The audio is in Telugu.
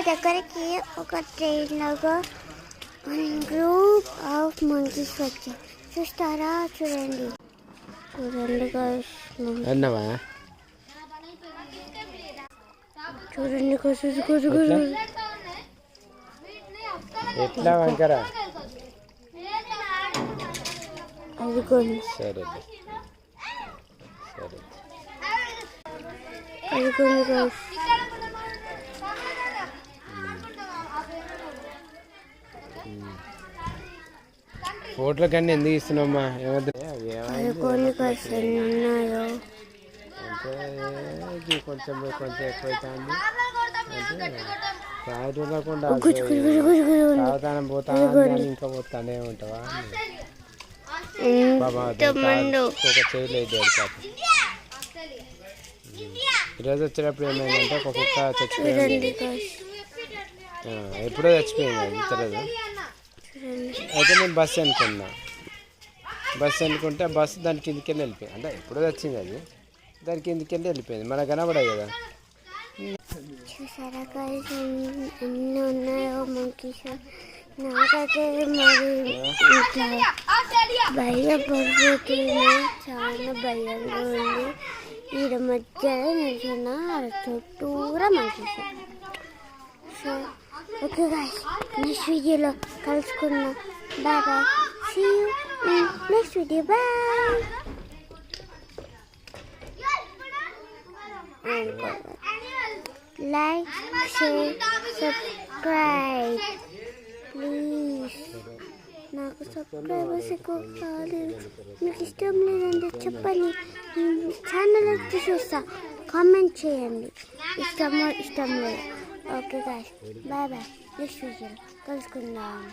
దగ్గరికి ఒక ట్రైన్ లాగా గ్రూప్ ఆఫ్ మంకీస్ వచ్చాయి. చూస్తారా? చూడండి guys. అన్నవా చూడండి ఎట్లా వంకరా అదిగోండి. సరే సరే అదిగోండి guys. ఫోటోల కన్నా ఎందుకు ఇస్తున్నామ్మా? అదిగోండి guys, ఎన్ని ఉన్నాయో. అంటే కొంచెం ఎక్కువైతుంది అంటే క్లారిటీ లేకుండా తాగుతానం పోతాను ఇంకా పోతానే ఉంటావా? ఒక చేయలేదు ఈరోజు వచ్చేటప్పుడు ఏమైందంటే ఒక కుక్క చచ్చిపోయింది. ఎప్పుడో చచ్చిపోయింది అది తెలియదు. అయితే నేను బస్సు అనుకుంటే ఆ బస్సు దాని కిందికి వెళ్ళిపోయింది. అంటే ఎప్పుడో వచ్చింది అది, దాని కిందికి వెళ్ళిపోయింది. మనకు కనబడాయి కదా. చూసారా guys, ఎన్ని ఉన్నాయో మంకీస్. నాకైతే మరి ఇట్లా భయపడిపోతుంది, చాలా భయంగా ఉంది. ఈడ మధ్యలో నిల్చున్న చుట్టూరా monkeys. So okay guys, next వీడియోలో కలుసుకుందాం. Bye bye, see you in next video. Bye. Like, share, subscribe. Please. నాకు సబ్స్క్రైబర్స్ ఎక్కువ కాలేదు. మీకు ఇష్టం లేదంటే చెప్పండి, ఛానల్ వచ్చి చూస్తా. కామెంట్ చేయండి ఇష్టం లేదు. Okay guys, bye bye. Next వీడియోలో కలుసుకుందాం.